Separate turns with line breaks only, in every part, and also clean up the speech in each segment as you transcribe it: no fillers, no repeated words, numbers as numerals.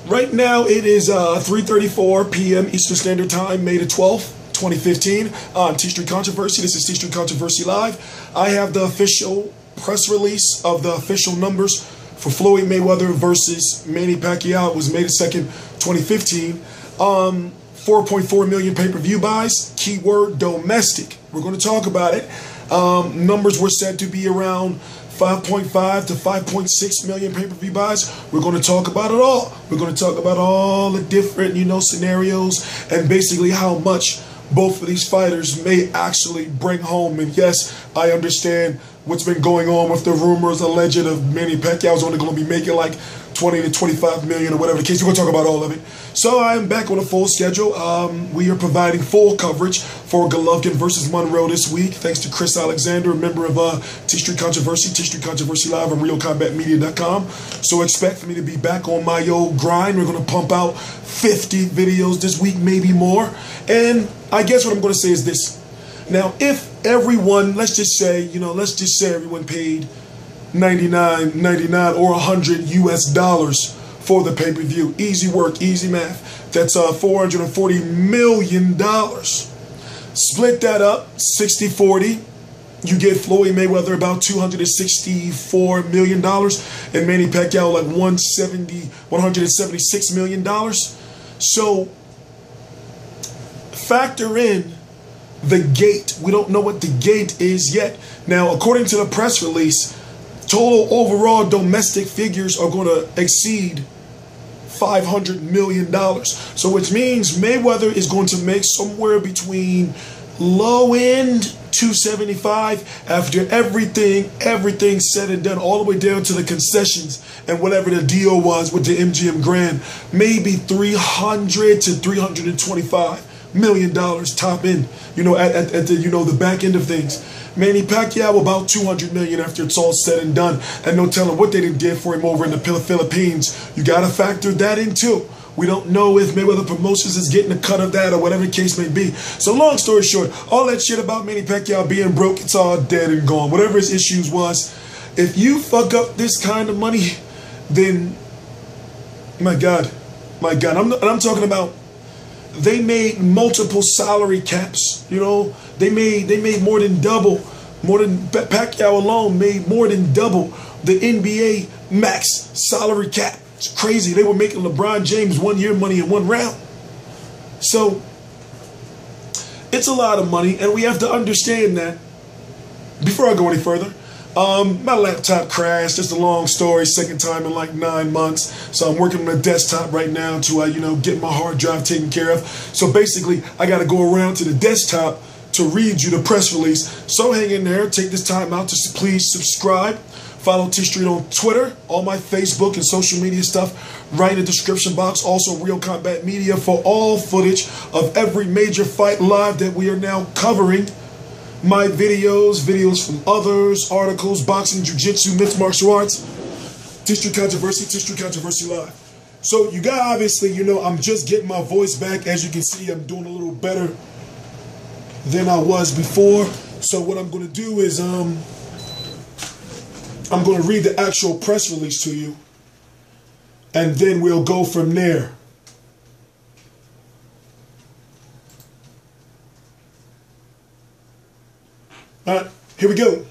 Right now it is 3:34 p.m. Eastern Standard Time, May the 12th, 2015, on T Street Controversy. This is T Street Controversy Live. I have the official press release of the official numbers for Floyd Mayweather versus Manny Pacquiao. It was May the 2nd, 2015. 4.4 million pay-per-view buys. Keyword domestic. We're going to talk about it. Numbers were said to be around 5.5 to 5.6 million pay-per-view buys. We're going to talk about it all. We're going to talk about all the different, scenarios and basically how much both of these fighters may actually bring home. And yes, I understand what's been going on with the rumors alleged of Manny Pacquiao's only going to be making like 20 to 25 million or whatever the case. We're going to talk about all of it. So I am back on a full schedule. We are providing full coverage for Golovkin versus Monroe this week, thanks to Chris Alexander, a member of T Street Controversy Live on RealCombatMedia.com. So expect for me to be back on my old grind. We're going to pump out 50 videos this week, maybe more. And I guess what I'm going to say is this. Now, if everyone, let's just say everyone paid $99.99 or $100 US for the pay-per-view. Easy work, easy math. That's $440 million. Split that up, 60-40. You get Floyd Mayweather about $264 million and Manny Pacquiao like $176 million. So factor in the gate. We don't know what the gate is yet. Now, according to the press release, total overall domestic figures are going to exceed $500 million. So which means Mayweather is going to make somewhere between low end 275 after everything said and done, all the way down to the concessions and whatever the deal was with the MGM Grand, maybe $300 to $325 million top end, at the the back end of things. Manny Pacquiao about $200 million after it's all said and done, and no telling what they did for him over in the Philippines. You got to factor that in too. We don't know if Mayweather Promotions is getting a cut of that or whatever the case may be. So long story short, all that shit about Manny Pacquiao being broke, it's all dead and gone. Whatever his issues was, if you fuck up this kind of money, then my God, I'm talking about. They made multiple salary caps. They made more than double. Pacquiao alone made more than double the NBA max salary cap. It's crazy. They were making LeBron James 1 year money in one round. So it's a lot of money, and we have to understand that. Before I go any further, my laptop crashed. Just a long story. Second time in like 9 months. So I'm working on a desktop right now to get my hard drive taken care of. So basically, I got to go around to the desktop to read you the press release. So hang in there. Take this time out to please subscribe. Follow T Street on Twitter, all my Facebook and social media stuff right in the description box. Also, Real Combat Media for all footage of every major fight live that we are now covering. My videos from others, articles, boxing, jiu-jitsu, mixed martial arts, T Street Controversy Live. So you got, obviously, I'm just getting my voice back. As you can see, I'm doing a little better than I was before. So what I'm going to do is I'm going to read the actual press release to you, and then we'll go from there. All right, here we go.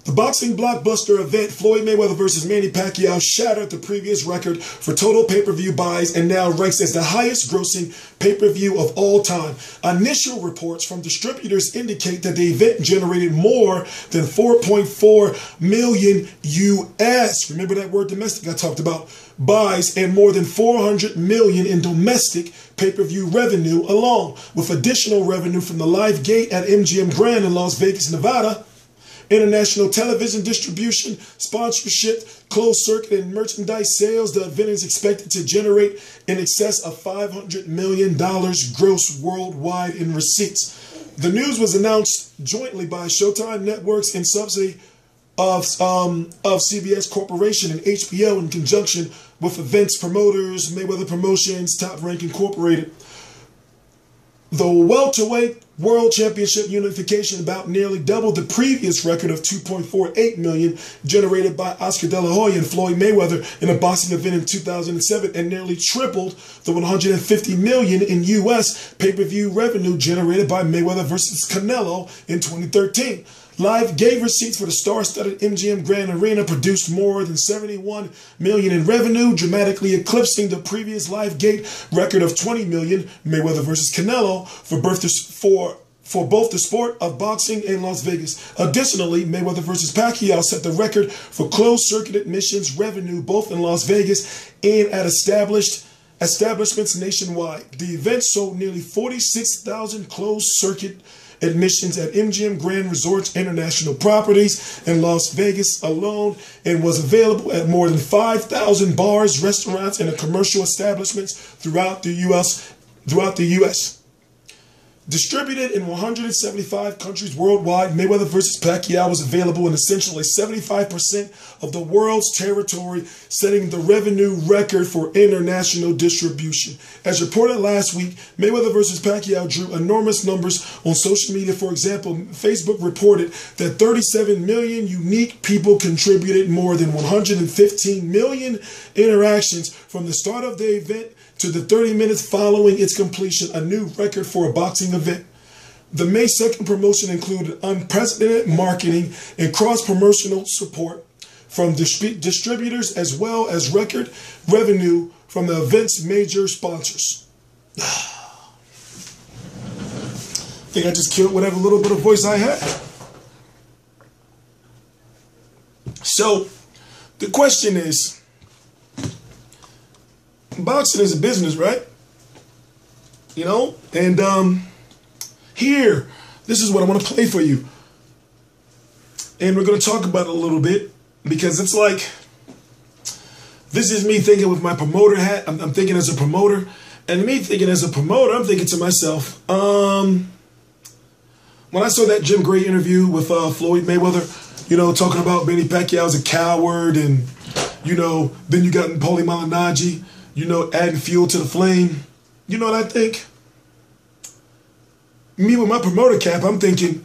The boxing blockbuster event Floyd Mayweather versus Manny Pacquiao shattered the previous record for total pay-per-view buys and now ranks as the highest grossing pay-per-view of all time. Initial reports from distributors indicate that the event generated more than 4.4 million US, remember that word domestic I talked about, buys, and more than 400 million in domestic pay-per-view revenue, along with additional revenue from the live gate at MGM Grand in Las Vegas, Nevada, international television distribution, sponsorship, closed circuit, and merchandise sales. The event is expected to generate in excess of $500 million gross worldwide in receipts. The news was announced jointly by Showtime Networks in subsidy of CBS Corporation and HBO in conjunction with events promoters, Mayweather Promotions, Top Rank Incorporated. The welterweight world championship unification bout nearly doubled the previous record of 2.48 million generated by Oscar De La Hoya and Floyd Mayweather in a boxing event in 2007, and nearly tripled the 150 million in U.S. pay-per-view revenue generated by Mayweather versus Canelo in 2013. Live gate receipts for the star-studded MGM Grand Arena produced more than 71 million in revenue, dramatically eclipsing the previous live gate record of 20 million Mayweather versus Canelo for both the sport of boxing in Las Vegas. Additionally, Mayweather versus Pacquiao set the record for closed-circuit admissions revenue both in Las Vegas and at establishments nationwide. The event sold nearly 46,000 closed-circuit admissions at MGM Grand Resorts International properties in Las Vegas alone, and was available at more than 5,000 bars, restaurants, and commercial establishments throughout the U.S. Distributed in 175 countries worldwide, Mayweather vs. Pacquiao was available in essentially 75% of the world's territory, setting the revenue record for international distribution. As reported last week, Mayweather vs. Pacquiao drew enormous numbers on social media. For example, Facebook reported that 37 million unique people contributed more than 115 million interactions from the start of the event to the 30 minutes following its completion, a new record for a boxing event. The May 2nd promotion included unprecedented marketing and cross-promotional support from distributors, as well as record revenue from the event's major sponsors. I think I just killed whatever little bit of voice I had. So, the question is, boxing is a business, right? You know? And here, this is what I want to play for you. And we're going to talk about it a little bit, because it's like, this is me thinking with my promoter hat. I'm thinking as a promoter. And me thinking as a promoter, I'm thinking to myself, when I saw that Jim Gray interview with Floyd Mayweather, you know, talking about Manny Pacquiao's a coward, and, you know, then you got Paulie Malignaggi, you know, adding fuel to the flame. You know what I think? Me with my promoter cap, I'm thinking,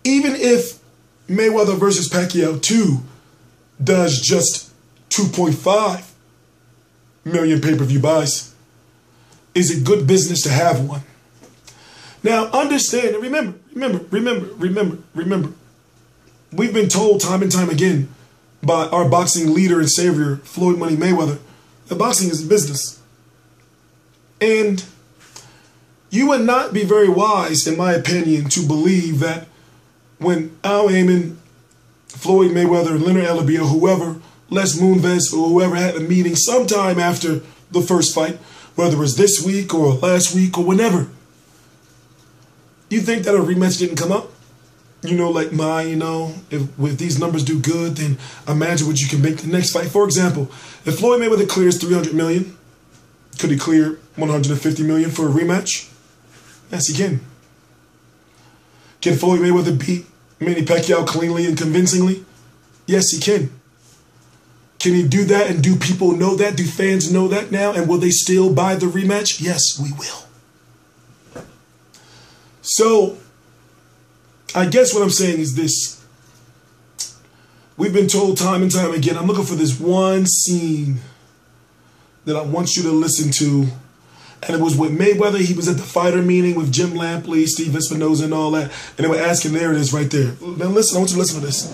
even if Mayweather versus Pacquiao 2 does just 2.5 million pay-per-view buys, is it good business to have one? Now, understand and remember, we've been told time and time again by our boxing leader and savior, Floyd Money Mayweather, that boxing is a business. And you would not be very wise, in my opinion, to believe that when Al Heyman, Floyd Mayweather, Leonard Ellerbe, or whoever, Les Moonves, or whoever had a meeting sometime after the first fight, whether it was this week or last week or whenever, you think that a rematch didn't come up? You know, like if these numbers do good, then imagine what you can make the next fight. For example, if Floyd Mayweather clears 300 million, could he clear 150 million for a rematch? Yes, he can. Can Floyd Mayweather beat Manny Pacquiao cleanly and convincingly? Yes, he can. Can he do that, and do people know that? Do fans know that now? And will they still buy the rematch? Yes, we will. So, I guess what I'm saying is this. We've been told time and time again, I'm looking for this one scene that I want you to listen to. And it was with Mayweather. He was at the fighter meeting with Jim Lampley, Steve Espinoza, and all that. And they were asking, there it is right there. Now listen, I want you to listen to this.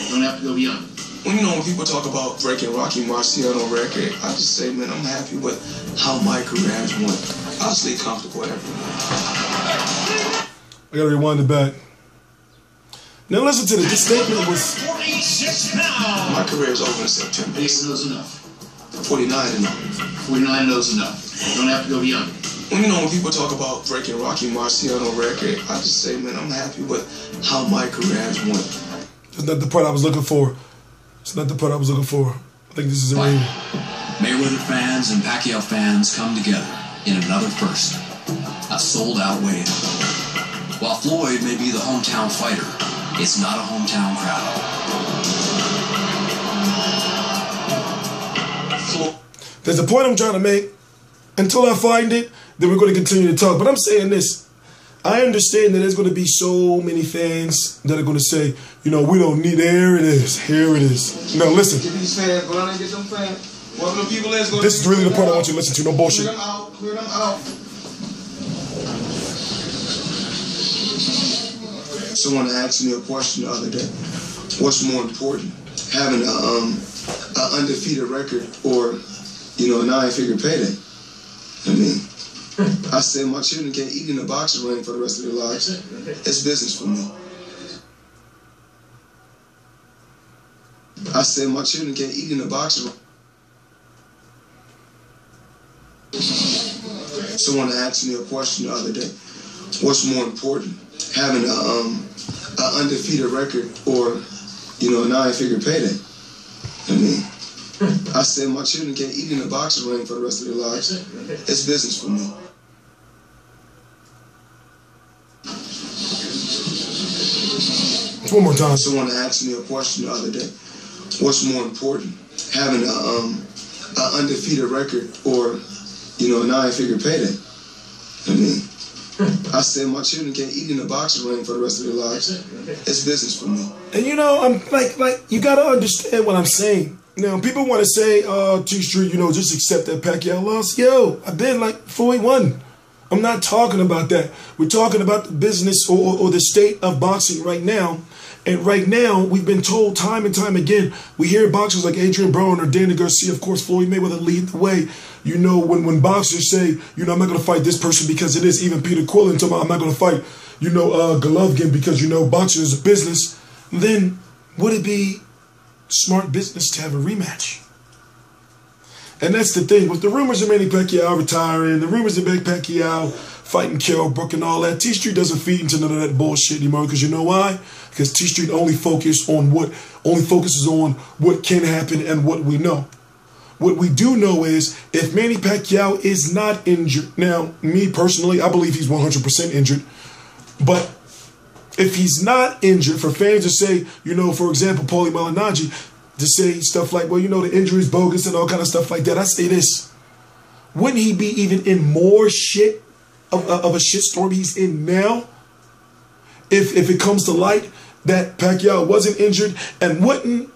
You don't have to go beyond. Well, you know, when people talk about breaking Rocky Marciano record, I just say, man, I'm happy with how my career has went. I'll stay comfortable everywhere.
I gotta rewind it back. Now listen to this statement was
46 now. My career is over in September.
8 knows enough.
49 enough.
49 knows enough. You don't have to go beyond.
Well, you know, when people talk about breaking Rocky Marciano record, I just say, man, I'm happy with how my career has went.
That's not the part I was looking for. It's not the part I was looking for. I think this is a ring.
Mayweather fans and Pacquiao fans come together in another first. A sold-out weigh-in. While Floyd may be the hometown fighter, it's not a hometown crowd.
There's a point I'm trying to make. Until I find it, then we're going to continue to talk. But I'm saying this. I understand that there's going to be so many fans that are going to say, you know, we don't need, there it is, here it is. No, listen.
Get these fans, go down and get them fans. Well, them people is
this is really the part I want you to listen to, no bullshit.
Clear them out, clear them out. Someone asked me a question the other day. What's more important, having a undefeated record or, you know, a 9-figure payday? I mean, I said my children can't eat in a boxing ring for the rest of their lives. It's business for me. I said my children can't eat in a boxing ring. Someone asked me a question the other day. What's more important, having a undefeated record or, you know, a 9-figure payday? I mean, I said my children can't eat in a boxing ring for the rest of their lives. It's business for me.
One more time.
Someone asked me a question the other day. What's more important, having a undefeated record or, you know, a 9-figure payday? I mean, I said my children can't eat in a boxing ring for the rest of their lives. It's business for me.
And you know, I'm like you got to understand what I'm saying. Now, people want to say, T-Street, you know, just accept that Pacquiao lost. Yo, I've been like Floyd won. I'm not talking about that. We're talking about the business or the state of boxing right now. And right now, we've been told time and time again, we hear boxers like Adrian Brown or Danny Garcia, of course, Floyd Mayweather lead the way. You know, when boxers say, you know, I'm not going to fight this person because it is, even Peter Quillen talking about, I'm not going to fight, you know, Golovkin because, you know, boxing is a business, then would it be smart business to have a rematch? And that's the thing. With the rumors of Manny Pacquiao retiring, the rumors of Big Pacquiao fighting Kell Brook and all that, T-Street doesn't feed into none of that bullshit anymore. Because you know why? Because T-Street only focuses on what can happen and what we know. What we do know is if Manny Pacquiao is not injured, now, me personally, I believe he's 100% injured. But if he's not injured, for fans to say, you know, for example, Paulie Malignaggi, to say stuff like, well, you know, the injury is bogus and all kind of stuff like that, I say this. Wouldn't he be even in more shit of a shitstorm he's in now if it comes to light that Pacquiao wasn't injured? And wouldn't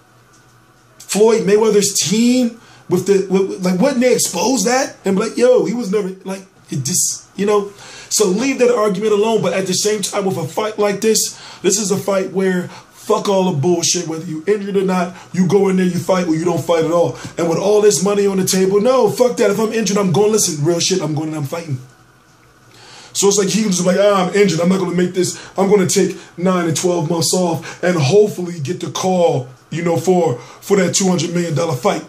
Floyd Mayweather's team wouldn't they expose that and be like, yo, he was never, like, it just, you know? So leave that argument alone. But at the same time, with a fight like this is a fight where fuck all the bullshit, whether you injured or not, you go in there, you fight, or you don't fight at all. And with all this money on the table, no, fuck that. If I'm injured, I'm going, listen, real shit, I'm going and I'm fighting. So it's like he was like, I'm injured, I'm not going to make this, I'm going to take 9 and 12 months off and hopefully get the call, you know, for that $200 million fight.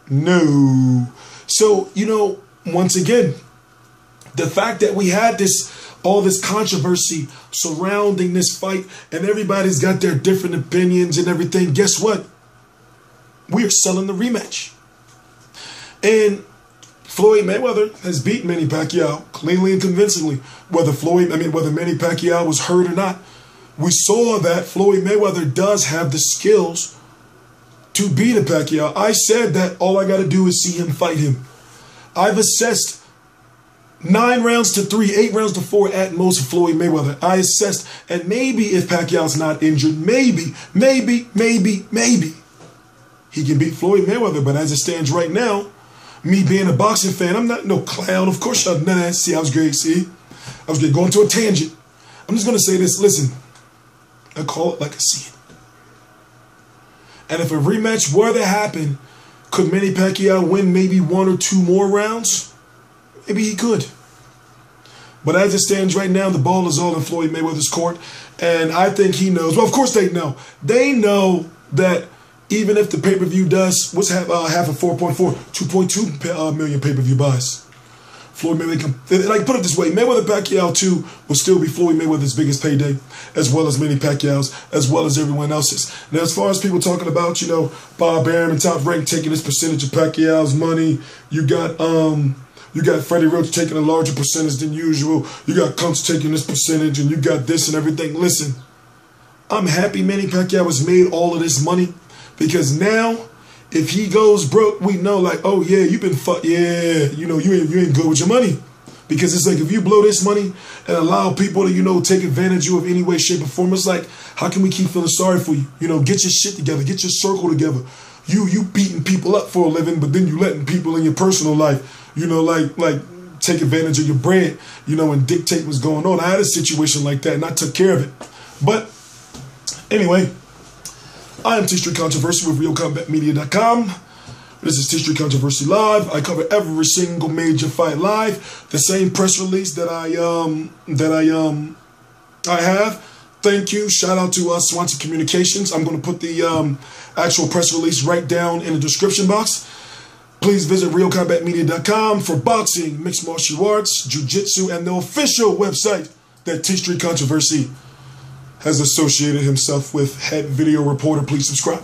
No. So, you know, once again, the fact that we had all this controversy surrounding this fight and everybody's got their different opinions and everything, guess what? We are selling the rematch. And Floyd Mayweather has beat Manny Pacquiao cleanly and convincingly. Whether Manny Pacquiao was hurt or not, we saw that Floyd Mayweather does have the skills to beat a Pacquiao. I said that all I got to do is see him fight him. I've assessed 9 rounds to 3, 8 rounds to 4 at most for Floyd Mayweather. I assessed, and maybe if Pacquiao's not injured, maybe, he can beat Floyd Mayweather. But as it stands right now, me being a boxing fan, I'm not no clown. Of course y'all know that. See, I was great, see? I was going to a tangent. I'm just going to say this, listen. I call it like I see it. And if a rematch were to happen, could Manny Pacquiao win maybe 1 or 2 more rounds? Maybe he could. But as it stands right now, the ball is all in Floyd Mayweather's court. And I think he knows. Well, of course they know. They know that even if the pay-per-view does, what's half of 4.4, 2.2 million pay-per-view buys. Floyd Mayweather, like, put it this way, Mayweather-Pacquiao 2 will still be Floyd Mayweather's biggest payday, as well as Manny Pacquiao's, as well as everyone else's. Now, as far as people talking about, you know, Bob Arum and Top Rank taking this percentage of Pacquiao's money, you got Freddie Roach taking a larger percentage than usual, you got Kuntz taking this percentage, and you got this and everything. Listen, I'm happy Manny Pacquiao has made all of this money, because now, if he goes broke, we know, like, oh yeah, you've been yeah, you know, you ain't good with your money. Because it's like, if you blow this money and allow people to, you know, take advantage of you in any way, shape, or form, it's like, how can we keep feeling sorry for you? You know, get your shit together, get your circle together. You beating people up for a living, but then you letting people in your personal life, you know, like take advantage of your bread, you know, and dictate what's going on. I had a situation like that, and I took care of it. But anyway, I am T-Street Controversy with RealCombatMedia.com. This is T-Street Controversy Live. I cover every single major fight live. The same press release that I have. Thank you. Shout out to Swanson Communications. I'm going to put the actual press release right down in the description box. Please visit RealCombatMedia.com for boxing, mixed martial arts, jiu-jitsu, and the official website that T-Street Controversy has associated himself with. Head video reporter. Please subscribe.